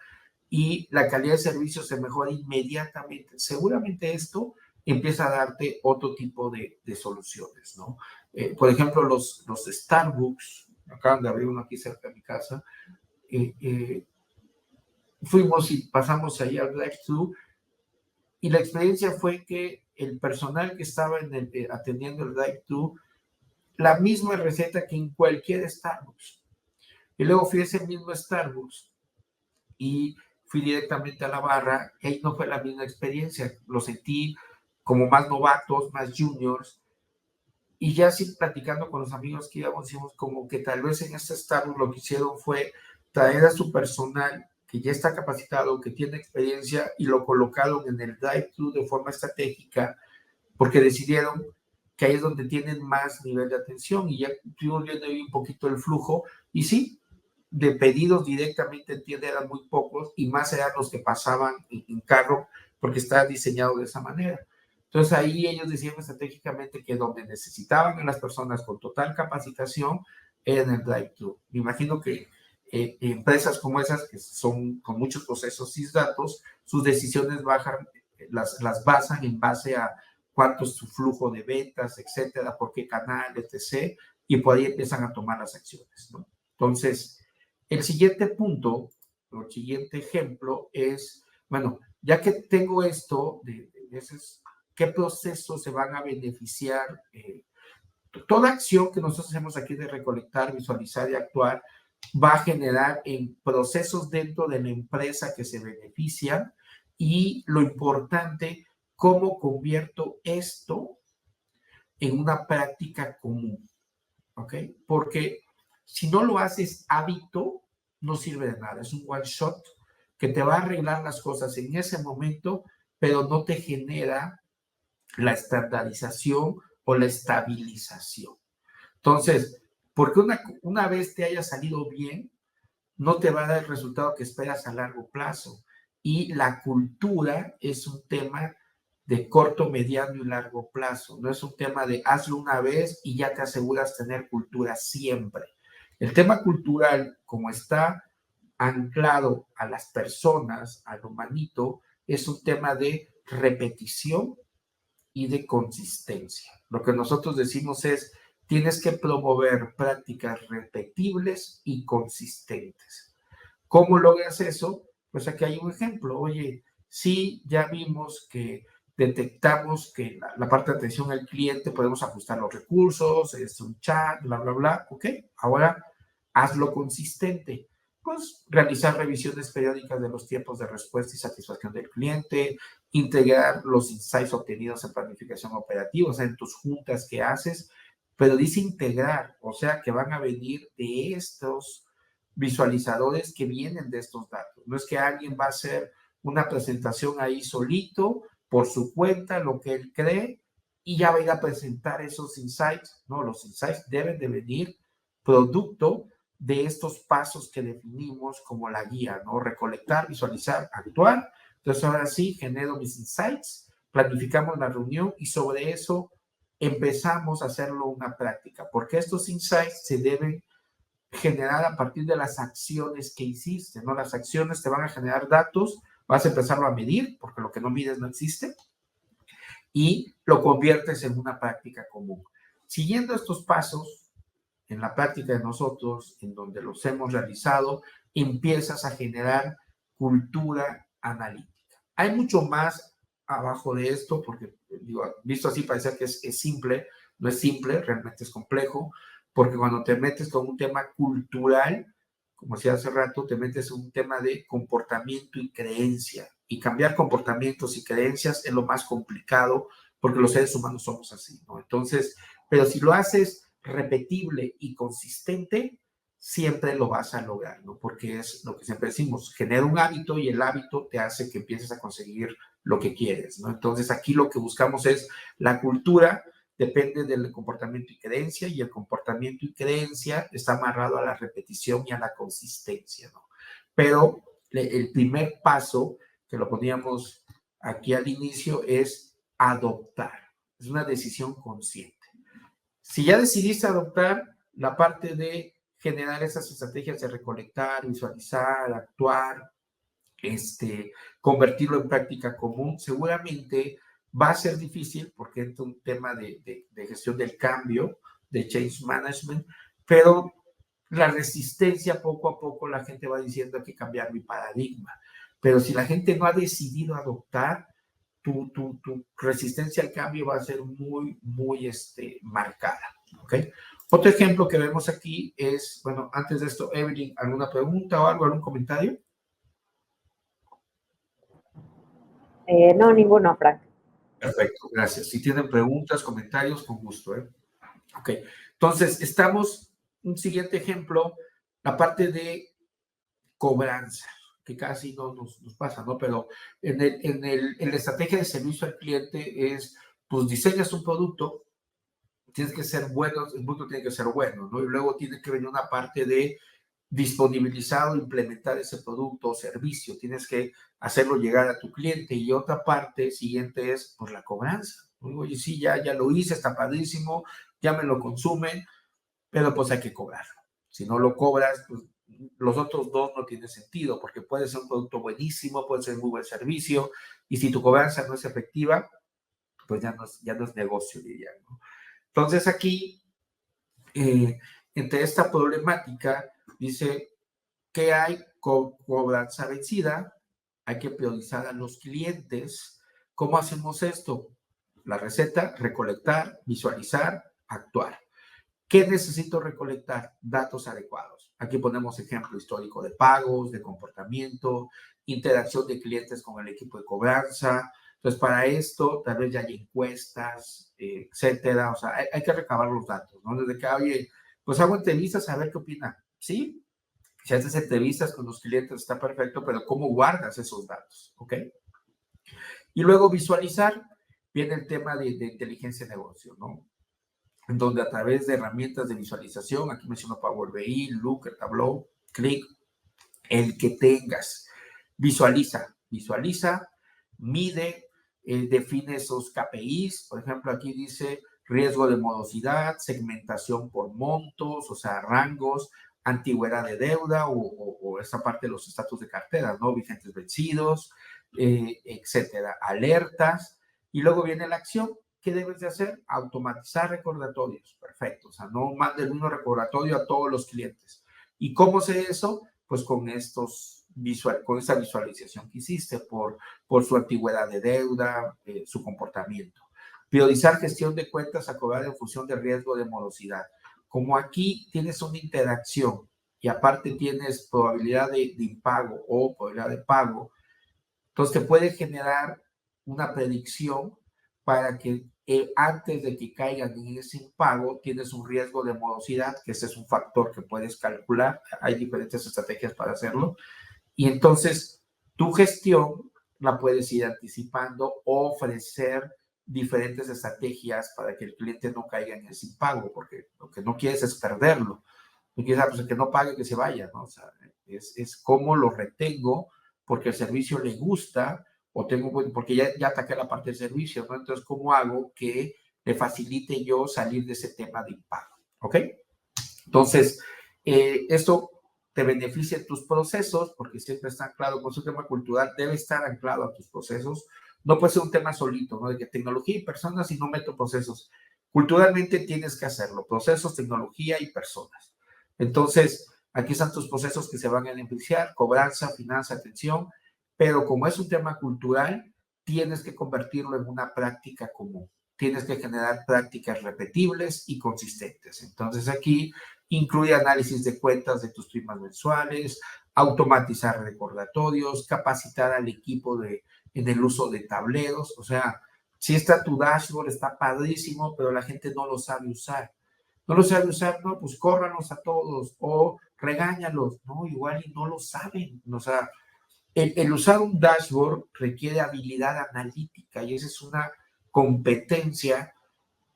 y la calidad de servicio se mejora inmediatamente, seguramente esto empieza a darte otro tipo de soluciones, ¿no? Por ejemplo, los Starbucks, acaban de abrir uno aquí cerca de mi casa, fuimos y pasamos ahí al drive-thru y la experiencia fue que el personal que estaba atendiendo el drive-thru, la misma receta que en cualquier Starbucks. Y luego fui a ese mismo Starbucks y fui directamente a la barra y ahí no fue la misma experiencia. Lo sentí como más novatos, más juniors. Y ya así platicando con los amigos que íbamos, decimos como que tal vez en este Starbucks lo que hicieron fue traer a su personal que ya está capacitado, que tiene experiencia y lo colocaron en el drive-thru de forma estratégica porque decidieron que ahí es donde tienen más nivel de atención y ya estuvimos viendo ahí un poquito el flujo y sí, de pedidos directamente en tienda eran muy pocos y más eran los que pasaban en carro porque está diseñado de esa manera. Entonces ahí ellos decían estratégicamente que donde necesitaban a las personas con total capacitación era en el drive-thru. Me imagino que empresas como esas, que son con muchos procesos y datos, sus decisiones las basan en base a cuánto es su flujo de ventas, etcétera, por qué canal, etc. Y por ahí empiezan a tomar las acciones, ¿no? Entonces, el siguiente punto, o el siguiente ejemplo es, bueno, ya que tengo esto, ¿qué procesos se van a beneficiar? Toda acción que nosotros hacemos aquí de recolectar, visualizar y actuar va a generar en procesos dentro de la empresa que se benefician y lo importante, cómo convierto esto en una práctica común, ¿ok? Porque si no lo haces hábito, no sirve de nada. Es un one shot que te va a arreglar las cosas en ese momento, pero no te genera la estandarización o la estabilización. Entonces, porque una vez te haya salido bien, no te va a dar el resultado que esperas a largo plazo. Y la cultura es un tema de corto, mediano y largo plazo. No es un tema de hazlo una vez y ya te aseguras tener cultura siempre. El tema cultural, como está anclado a las personas, al humanito, es un tema de repetición y de consistencia. Lo que nosotros decimos es, tienes que promover prácticas repetibles y consistentes. ¿Cómo logras eso? Pues aquí hay un ejemplo. Oye, sí, ya vimos que detectamos que la parte de atención al cliente podemos ajustar los recursos, es un chat, bla, bla, bla. Ok, ahora hazlo consistente. Pues realizar revisiones periódicas de los tiempos de respuesta y satisfacción del cliente, integrar los insights obtenidos en planificación operativa, o sea, en tus juntas que haces, pero dice integrar, o sea, que van a venir de estos visualizadores que vienen de estos datos. No es que alguien va a hacer una presentación ahí solito, por su cuenta, lo que él cree, y ya va a ir a presentar esos insights. No, los insights deben de venir producto de estos pasos que definimos como la guía, ¿no? Recolectar, visualizar, actuar. Entonces, ahora sí, genero mis insights, planificamos la reunión y sobre eso empezamos a hacerlo una práctica, porque estos insights se deben generar a partir de las acciones que hiciste, ¿no? Las acciones te van a generar datos, vas a empezarlo a medir, porque lo que no mides no existe, y lo conviertes en una práctica común. Siguiendo estos pasos, en la práctica de nosotros, en donde los hemos realizado, empiezas a generar cultura analítica. Hay mucho más abajo de esto, porque digo, visto así parece que es simple, no es simple, realmente es complejo, porque cuando te metes con un tema cultural, como decía hace rato, te metes en un tema de comportamiento y creencia. Y cambiar comportamientos y creencias es lo más complicado porque los seres humanos somos así, ¿no? Entonces, pero si lo haces repetible y consistente, siempre lo vas a lograr, ¿no? Porque es lo que siempre decimos, genera un hábito y el hábito te hace que empieces a conseguir lo que quieres, ¿no? Entonces, aquí lo que buscamos es la cultura, depende del comportamiento y creencia, y el comportamiento y creencia está amarrado a la repetición y a la consistencia, ¿no? Pero el primer paso, que lo poníamos aquí al inicio, es adoptar. Es una decisión consciente. Si ya decidiste adoptar, la parte de generar esas estrategias de recolectar, visualizar, actuar, convertirlo en práctica común, seguramente va a ser difícil porque es un tema de gestión del cambio, de change management, pero la resistencia poco a poco la gente va diciendo hay que cambiar mi paradigma. Pero si la gente no ha decidido adoptar, tu resistencia al cambio va a ser muy, muy marcada. ¿Ok? Otro ejemplo que vemos aquí es, bueno, antes de esto, Evelyn, ¿alguna pregunta o algo, algún comentario? No, ninguno, Frank. Perfecto, gracias. Si tienen preguntas, comentarios, con gusto. Ok, entonces estamos, un siguiente ejemplo, la parte de cobranza, que casi no nos pasa, ¿no? Pero en la estrategia de servicio al cliente es, pues diseñas un producto, tienes que ser bueno, el producto tiene que ser bueno, ¿no? Y luego tiene que venir una parte de disponibilizar o implementar ese producto o servicio, tienes que hacerlo llegar a tu cliente, y otra parte siguiente es pues la cobranza. Oye, sí, ya lo hice, está padrísimo, ya me lo consumen, pero pues hay que cobrarlo. Si no lo cobras, pues los otros dos no tienen sentido, porque puede ser un producto buenísimo, puede ser muy buen servicio, y si tu cobranza no es efectiva, pues ya no es negocio, diría, ¿no? Entonces aquí, entre esta problemática, dice, ¿qué hay? Cobranza vencida, hay que priorizar a los clientes. ¿Cómo hacemos esto? La receta, recolectar, visualizar, actuar. ¿Qué necesito recolectar? Datos adecuados. Aquí ponemos ejemplo histórico de pagos, de comportamiento, interacción de clientes con el equipo de cobranza. Entonces, para esto, tal vez ya hay encuestas, etcétera. O sea, hay que recabar los datos, ¿no? Desde que, oye, pues hago entrevistas a ver qué opinan. Sí, si haces entrevistas con los clientes está perfecto, pero ¿cómo guardas esos datos? ¿Ok? Y luego visualizar, viene el tema de inteligencia de negocio, ¿no? En donde a través de herramientas de visualización, aquí menciono Power BI, Looker, Tableau, Click, el que tengas, visualiza, mide, define esos KPIs. Por ejemplo, aquí dice riesgo de morosidad, segmentación por montos, o sea, rangos, antigüedad de deuda o esa parte de los estatus de cartera, ¿no? Vigentes vencidos, etcétera, alertas. Y luego viene la acción. ¿Qué debes de hacer? Automatizar recordatorios. Perfecto. O sea, no mande el mismo recordatorio a todos los clientes. ¿Y cómo sé eso? Pues con con esa visualización que hiciste por su antigüedad de deuda, su comportamiento. Priorizar gestión de cuentas a cobrar en función de riesgo de morosidad. Como aquí tienes una interacción y aparte tienes probabilidad de impago o probabilidad de pago, entonces te puede generar una predicción para que antes de que caigan en ese impago tienes un riesgo de morosidad, que ese es un factor que puedes calcular. Hay diferentes estrategias para hacerlo. Y entonces tu gestión la puedes ir anticipando o ofrecer diferentes estrategias para que el cliente no caiga en ese impago, porque lo que no quieres es perderlo. No quieres, pues, que no pague, que se vaya, ¿no? O sea, es cómo lo retengo porque el servicio le gusta o tengo, porque ya ataqué la parte del servicio, ¿no? Entonces, ¿cómo hago que le facilite yo salir de ese tema de impago? ¿Ok? Entonces, esto te beneficia en tus procesos porque siempre está anclado con su tema cultural, debe estar anclado a tus procesos. No puede ser un tema solito, ¿no? De que tecnología y personas y no meto procesos. Culturalmente tienes que hacerlo, procesos, tecnología y personas. Entonces, aquí están tus procesos que se van a beneficiar, cobranza, finanza, atención, pero como es un tema cultural, tienes que convertirlo en una práctica común. tienes que generar prácticas repetibles y consistentes. Entonces aquí incluye análisis de cuentas de tus primas mensuales, automatizar recordatorios, capacitar al equipo en el uso de tableros. O sea, si está tu dashboard, está padrísimo, pero la gente no lo sabe usar. No lo sabe usar, no, pues córranos a todos o regáñalos, no, igual y no lo saben. O sea, el usar un dashboard requiere habilidad analítica y esa es una competencia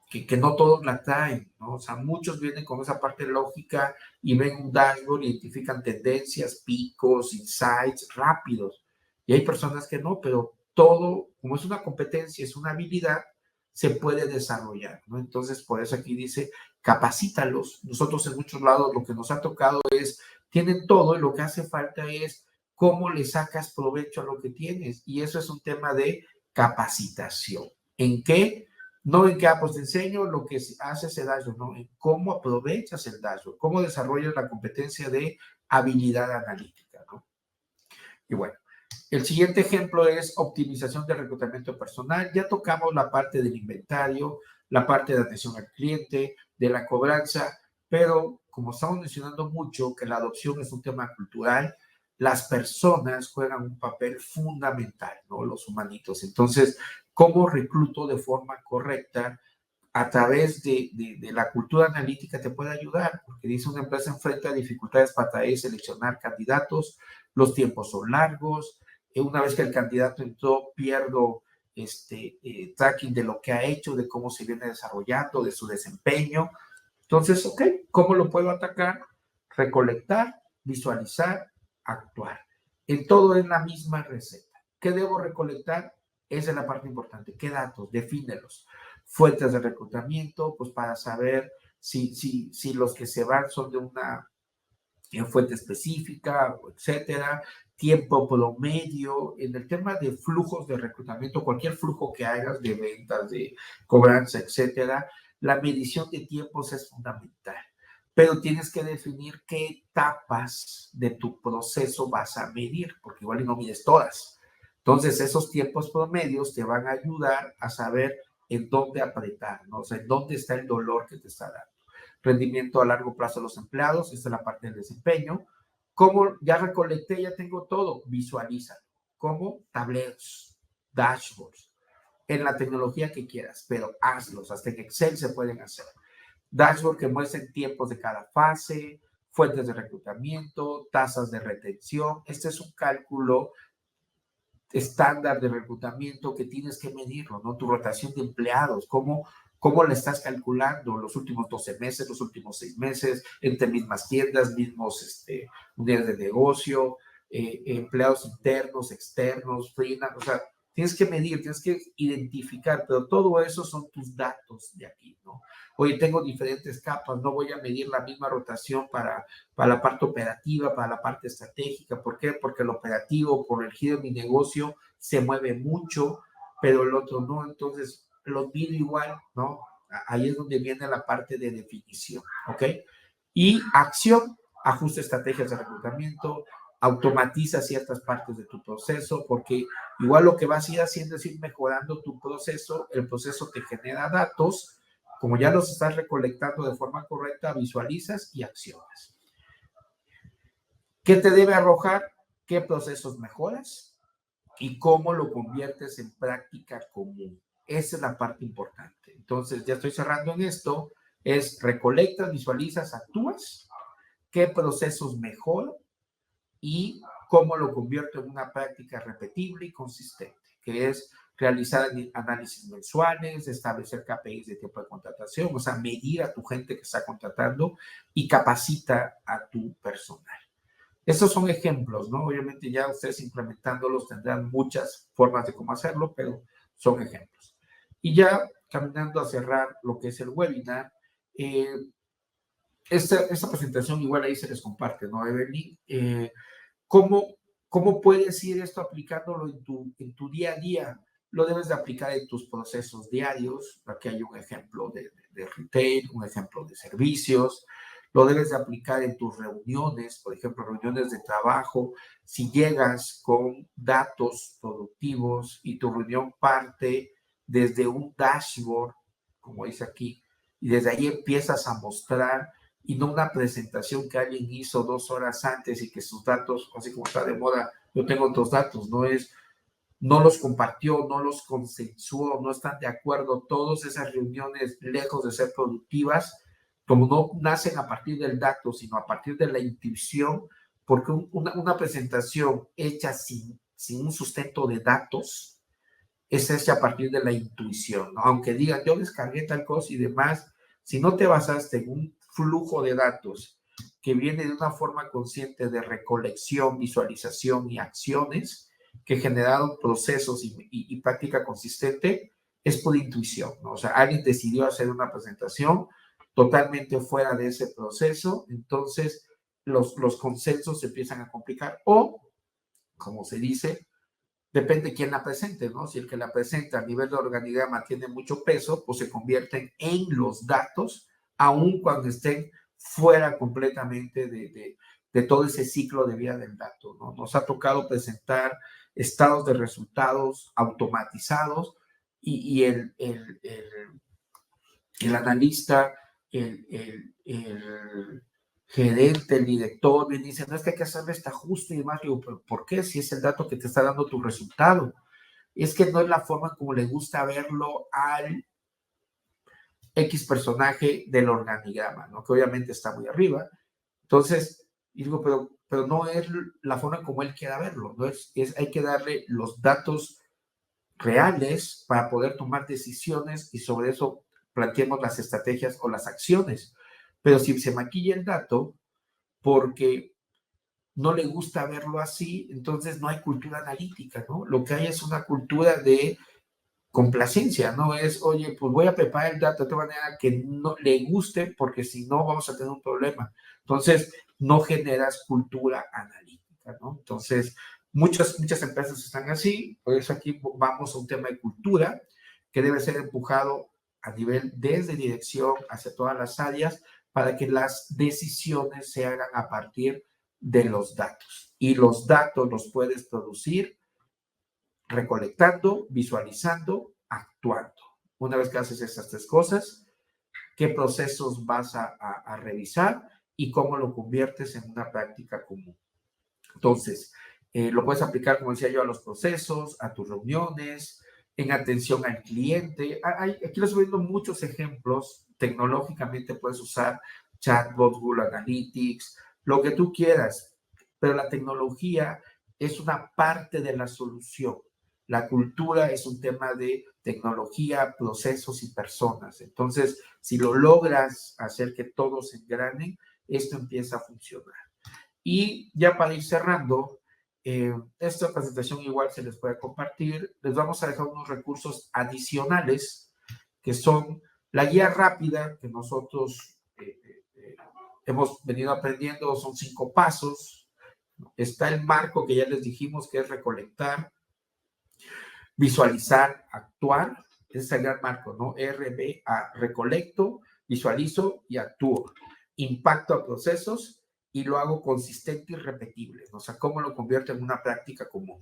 que no todos la traen, ¿no? O sea, muchos vienen con esa parte lógica y ven un dashboard, identifican tendencias, picos, insights rápidos. Y hay personas que no, pero todo, como es una competencia, es una habilidad, se puede desarrollar, ¿no? Entonces, por eso aquí dice, capacítalos. Nosotros en muchos lados lo que nos ha tocado es, tienen todo y lo que hace falta es cómo le sacas provecho a lo que tienes. Y eso es un tema de capacitación. ¿En qué? No en qué, pues te enseño lo que hace ese dashboard, no, en cómo aprovechas el dashboard, cómo desarrollas la competencia de habilidad analítica, ¿no? Y bueno, el siguiente ejemplo es optimización del reclutamiento personal. Ya tocamos la parte del inventario, la parte de atención al cliente, de la cobranza, pero como estamos mencionando mucho que la adopción es un tema cultural, las personas juegan un papel fundamental, ¿no? Los humanitos. Entonces, ¿cómo recluto de forma correcta? A través de la cultura analítica te puede ayudar, porque dice una empresa enfrenta dificultades para atraer y seleccionar candidatos, los tiempos son largos, una vez que el candidato entró, pierdo tracking de lo que ha hecho, de cómo se viene desarrollando, de su desempeño. Entonces, ok, ¿cómo lo puedo atacar? Recolectar, visualizar, actuar. En todo es la misma receta. ¿Qué debo recolectar? Esa es la parte importante. ¿Qué datos? Defínelos. Fuentes de reclutamiento, pues para saber si los que se van son de una fuente específica, etcétera. Tiempo promedio. En el tema de flujos de reclutamiento, cualquier flujo que hagas de ventas, de cobranza, etcétera, la medición de tiempos es fundamental. Pero tienes que definir qué etapas de tu proceso vas a medir, porque igual no mides todas. Entonces, esos tiempos promedios te van a ayudar a saber en dónde apretar, ¿no? O sea, en dónde está el dolor que te está dando. Rendimiento a largo plazo de los empleados, esta es la parte del desempeño. ¿Cómo? Ya recolecté, ya tengo todo, visualiza. ¿Cómo? Tableros, dashboards, en la tecnología que quieras, pero hazlos, hasta en Excel se pueden hacer. Dashboard que muestren tiempos de cada fase, fuentes de reclutamiento, tasas de retención. Este es un cálculo estándar de reclutamiento que tienes que medirlo, ¿no? Tu rotación de empleados, cómo le estás calculando los últimos 12 meses, los últimos 6 meses, entre mismas tiendas, mismos unidades de negocio, empleados internos, externos, freelance, o sea, tienes que medir, tienes que identificar, pero todo eso son tus datos de aquí, ¿no? Oye, tengo diferentes capas, no voy a medir la misma rotación para la parte operativa, para la parte estratégica. ¿Por qué? Porque el operativo, por el giro de mi negocio, se mueve mucho, pero el otro no. Entonces, los mido igual, ¿no? Ahí es donde viene la parte de definición, ¿ok? Y acción, ajusta estrategias de reclutamiento, automatiza ciertas partes de tu proceso, porque igual lo que vas a ir haciendo es ir mejorando tu proceso, el proceso te genera datos, como ya los estás recolectando de forma correcta, visualizas y accionas. ¿Qué te debe arrojar? ¿Qué procesos mejoras? Y cómo lo conviertes en práctica común. Esa es la parte importante. Entonces, ya estoy cerrando en esto. Es recolectas, visualizas, actúas. ¿Qué procesos mejoro? Y cómo lo convierto en una práctica repetible y consistente, que es realizar análisis mensuales, establecer KPIs de tiempo de contratación, o sea, medir a tu gente que está contratando y capacita a tu personal. Estos son ejemplos, ¿no? Obviamente ya ustedes implementándolos tendrán muchas formas de cómo hacerlo, pero son ejemplos. Y ya caminando a cerrar lo que es el webinar, esta presentación igual ahí se les comparte, ¿no, Evelyn? ¿Cómo puedes ir esto aplicándolo en tu día a día? Lo debes de aplicar en tus procesos diarios. Aquí hay un ejemplo de retail, un ejemplo de servicios. Lo debes de aplicar en tus reuniones, por ejemplo, reuniones de trabajo. Si llegas con datos productivos y tu reunión parte desde un dashboard, como dice aquí, y desde ahí empiezas a mostrar, y no una presentación que alguien hizo 2 horas antes y que sus datos, así como está de moda, yo tengo otros datos, no los compartió, no los consensuó, no están de acuerdo. Todas esas reuniones, lejos de ser productivas, como no nacen a partir del dato, sino a partir de la intuición, porque una presentación hecha sin un sustento de datos es hecha a partir de la intuición, ¿no? Aunque digan, yo descargué tal cosa y demás, si no te basaste en un flujo de datos que viene de una forma consciente de recolección, visualización y acciones que generaron procesos y práctica consistente, es por intuición, ¿no? O sea, alguien decidió hacer una presentación totalmente fuera de ese proceso, entonces los consensos se empiezan a complicar o, como se dice, depende de quién la presente, ¿no? Si el que la presenta a nivel de organigrama tiene mucho peso, pues se convierten en los datos, aun cuando estén fuera completamente de todo ese ciclo de vida del dato, ¿no? Nos ha tocado presentar estados de resultados automatizados y el analista, el gerente, el director, me dice, no es que hay que hacerle este ajuste y demás. Digo, ¿pero por qué? Si es el dato que te está dando tu resultado. Es que no es la forma como le gusta verlo al X personaje del organigrama, ¿no? Que obviamente está muy arriba. Entonces, y digo, pero no es la forma como él quiera verlo, ¿no? Hay que darle los datos reales para poder tomar decisiones y sobre eso planteemos las estrategias o las acciones. Pero si se maquilla el dato porque no le gusta verlo así, entonces no hay cultura analítica, ¿no? Lo que hay es una cultura de complacencia, ¿no? Es, oye, pues voy a preparar el dato de tal manera que no le guste porque si no vamos a tener un problema. Entonces, no generas cultura analítica, ¿no? Entonces, muchas empresas están así, por eso aquí vamos a un tema de cultura que debe ser empujado a nivel desde dirección hacia todas las áreas para que las decisiones se hagan a partir de los datos. Y los datos los puedes producir recolectando, visualizando, actuando. Una vez que haces estas 3 cosas, ¿qué procesos vas a revisar y cómo lo conviertes en una práctica común? Entonces, lo puedes aplicar, como decía yo, a los procesos, a tus reuniones, en atención al cliente. Aquí les estoy viendo muchos ejemplos. Tecnológicamente puedes usar chatbots, Google Analytics, lo que tú quieras, pero la tecnología es una parte de la solución. La cultura es un tema de tecnología, procesos y personas. Entonces, si lo logras hacer que todos se engranen, esto empieza a funcionar. Y ya para ir cerrando, esta presentación igual se les puede compartir. Les vamos a dejar unos recursos adicionales que son la guía rápida que nosotros hemos venido aprendiendo, son 5 pasos. Está el marco que ya les dijimos que es recolectar, visualizar, actuar. Ese es el gran marco, ¿no? RBA, recolecto, visualizo y actúo. Impacto a procesos y lo hago consistente y repetible. O sea, cómo lo convierto en una práctica común.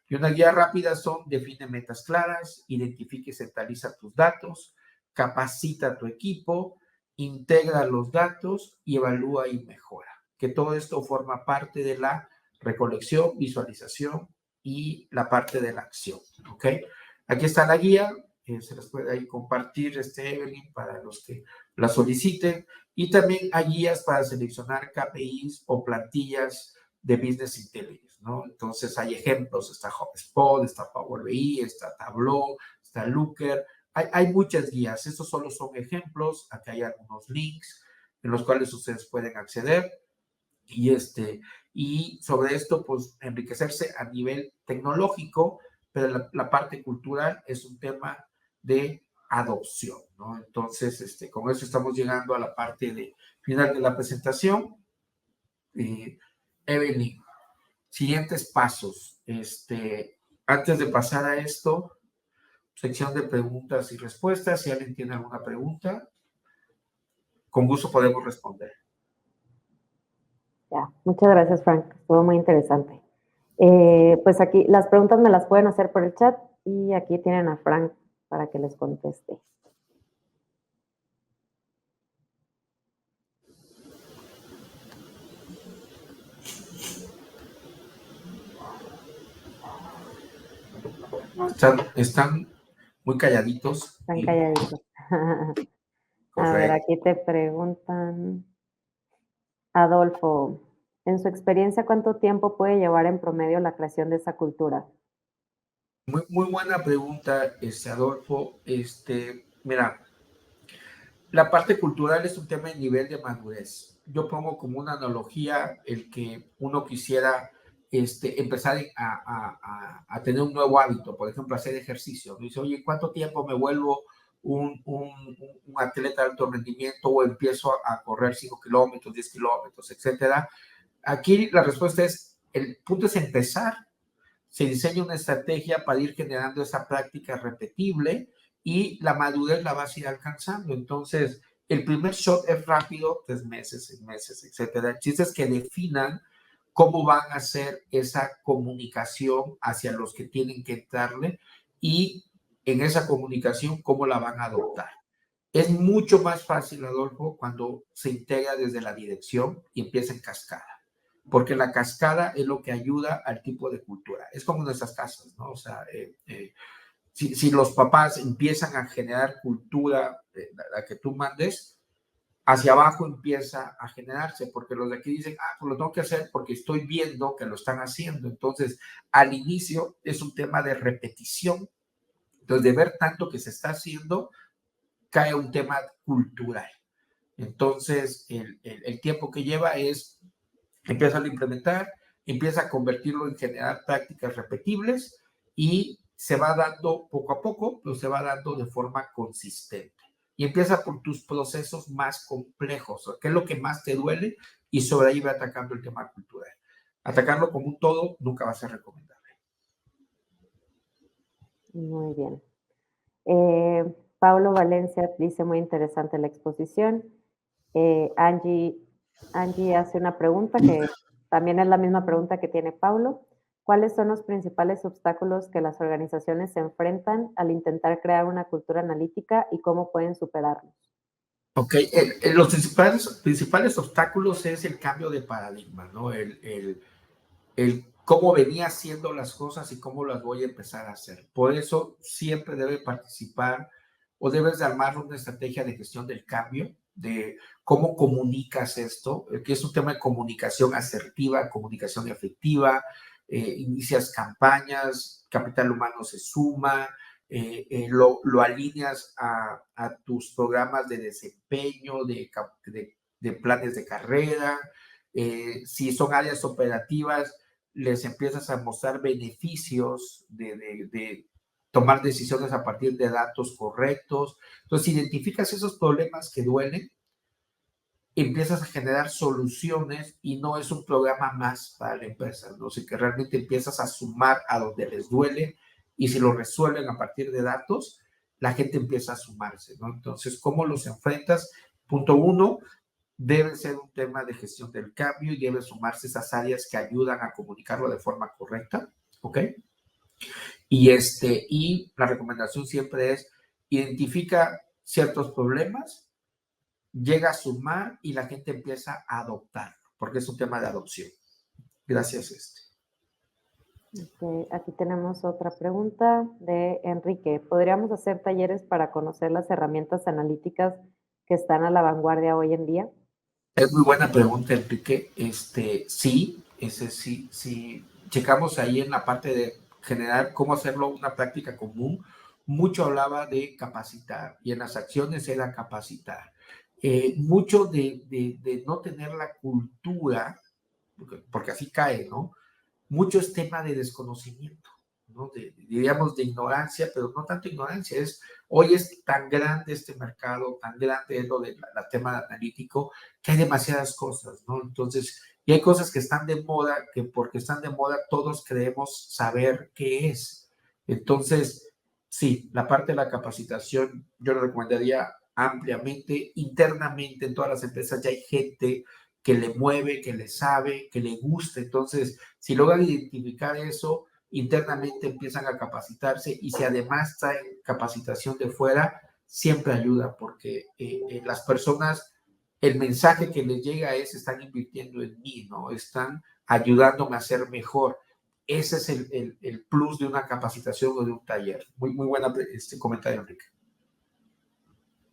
Y una guía rápida son, define metas claras, identifica y centraliza tus datos, capacita a tu equipo, integra los datos y evalúa y mejora. Que todo esto forma parte de la recolección, visualización y la parte de la acción, ¿ok? Aquí está la guía, se les puede ahí compartir Evelyn para los que la soliciten, y también hay guías para seleccionar KPIs o plantillas de Business Intelligence, ¿no? Entonces hay ejemplos, está HubSpot, está Power BI, está Tableau, está Looker, hay muchas guías, estos solo son ejemplos, aquí hay algunos links en los cuales ustedes pueden acceder y sobre esto, pues, enriquecerse a nivel tecnológico, pero la parte cultural es un tema de adopción, ¿no? Entonces, con eso estamos llegando a la parte final de la presentación. Evelyn, siguientes pasos. Antes de pasar a esto, sección de preguntas y respuestas. Si alguien tiene alguna pregunta, con gusto podemos responder. Ya, muchas gracias, Frank. Estuvo muy interesante. Pues aquí las preguntas me las pueden hacer por el chat y aquí tienen a Frank para que les conteste. Están muy calladitos. Están calladitos. A ver, Correcto. aquí te preguntan, Adolfo, en su experiencia, ¿cuánto tiempo puede llevar en promedio la creación de esa cultura? Muy buena pregunta, Adolfo. Mira, la parte cultural es un tema de nivel de madurez. Yo pongo como una analogía el que uno quisiera empezar a tener un nuevo hábito, por ejemplo, hacer ejercicio. Dice, oye, ¿cuánto tiempo me vuelvo un atleta de alto rendimiento o empiezo a correr 5 kilómetros, 10 kilómetros, etcétera? Aquí la respuesta es, el punto es empezar. Se diseña una estrategia para ir generando esa práctica repetible y la madurez la vas a ir alcanzando. Entonces, el primer shot es rápido, 3 meses, 6 meses, etcétera. El chiste es que definan cómo van a hacer esa comunicación hacia los que tienen que entrarle y en esa comunicación cómo la van a adoptar. Es mucho más fácil, Adolfo, cuando se integra desde la dirección y empieza en cascada, porque la cascada es lo que ayuda al tipo de cultura. Es como nuestras casas, ¿no? O sea, si los papás empiezan a generar cultura, la que tú mandes, hacia abajo empieza a generarse, porque los de aquí dicen, pues lo tengo que hacer porque estoy viendo que lo están haciendo. Entonces, al inicio es un tema de repetición. Entonces, de ver tanto que se está haciendo, cae un tema cultural. Entonces, el tiempo que lleva es, empieza a implementar, empieza a convertirlo en generar prácticas repetibles y se va dando poco a poco, pero se va dando de forma consistente. Y empieza por tus procesos más complejos, ¿qué es lo que más te duele? Y sobre ahí va atacando el tema cultural. Atacarlo como un todo nunca va a ser recomendable. Muy bien. Paulo Valencia dice muy interesante la exposición. Angie hace una pregunta que también es la misma pregunta que tiene Paulo. ¿Cuáles son los principales obstáculos que las organizaciones se enfrentan al intentar crear una cultura analítica y cómo pueden superarlos? Ok, los principales obstáculos es el cambio de paradigma, ¿no? El cómo venía haciendo las cosas y cómo las voy a empezar a hacer. Por eso siempre debe participar o debes de armar una estrategia de gestión del cambio, de cómo comunicas esto, que es un tema de comunicación asertiva, comunicación efectiva, inicias campañas, capital humano se suma, lo alineas a tus programas de desempeño, de planes de carrera. Si son áreas operativas, les empiezas a mostrar beneficios de tomar decisiones a partir de datos correctos. Entonces, identificas esos problemas que duelen, empiezas a generar soluciones y no es un programa más para la empresa, ¿no? Sino que realmente empiezas a sumar a donde les duele y si lo resuelven a partir de datos, la gente empieza a sumarse, ¿no? Entonces, ¿cómo los enfrentas? Punto uno, debe ser un tema de gestión del cambio y debe sumarse esas áreas que ayudan a comunicarlo de forma correcta, ¿ok? Y la recomendación siempre es identifica ciertos problemas, llega a sumar y la gente empieza a adoptarlo, porque es un tema de adopción. Gracias, Okay, aquí tenemos otra pregunta de Enrique. ¿Podríamos hacer talleres para conocer las herramientas analíticas que están a la vanguardia hoy en día? Es muy buena pregunta, Enrique. Sí, sí. Checamos ahí en la parte de generar cómo hacerlo una práctica común. Mucho hablaba de capacitar y en las acciones era capacitar. Mucho de no tener la cultura, porque así cae, ¿no? Mucho es tema de desconocimiento, ¿no? Diríamos de ignorancia, pero no tanto ignorancia, hoy es tan grande este mercado, tan grande es lo del tema analítico, que hay demasiadas cosas, ¿no? Entonces, y hay cosas que están de moda, que porque están de moda todos creemos saber qué es. Entonces, sí, la parte de la capacitación yo lo recomendaría ampliamente, internamente en todas las empresas ya hay gente que le mueve, que le sabe, que le gusta. Entonces, si logran identificar eso, internamente empiezan a capacitarse y si además traen capacitación de fuera, siempre ayuda porque las personas, el mensaje que les llega es, están invirtiendo en mí, ¿no? Están ayudándome a ser mejor. Ese es el plus de una capacitación o de un taller. Muy buena comentario, Enrique.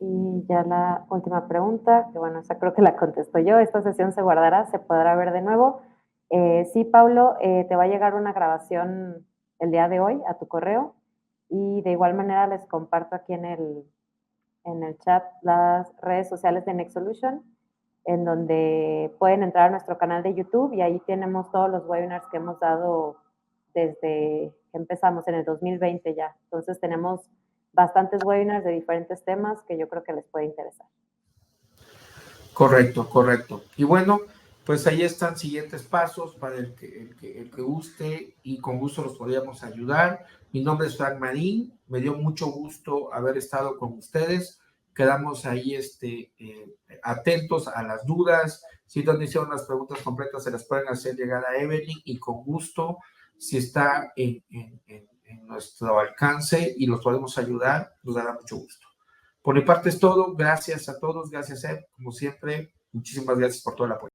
Y ya la última pregunta, que bueno, esa creo que la contesto yo. ¿Esta sesión se guardará? ¿Se podrá ver de nuevo? Sí, Paulo, te va a llegar una grabación el día de hoy a tu correo y de igual manera les comparto aquí en el chat las redes sociales de Next Solution, en donde pueden entrar a nuestro canal de YouTube y ahí tenemos todos los webinars que hemos dado desde que empezamos en el 2020 ya. Entonces tenemos bastantes webinars de diferentes temas que yo creo que les puede interesar. Correcto, correcto. Y bueno, pues ahí están siguientes pasos para el que guste y con gusto los podríamos ayudar. Mi nombre es Frank Marín, me dio mucho gusto haber estado con ustedes. Quedamos ahí atentos a las dudas. Si no hicieron las preguntas completas, se las pueden hacer llegar a Evelyn y con gusto, si está en nuestro alcance y los podemos ayudar, nos dará mucho gusto. Por mi parte es todo. Gracias a todos. Gracias, Ed. Como siempre, muchísimas gracias por todo el apoyo.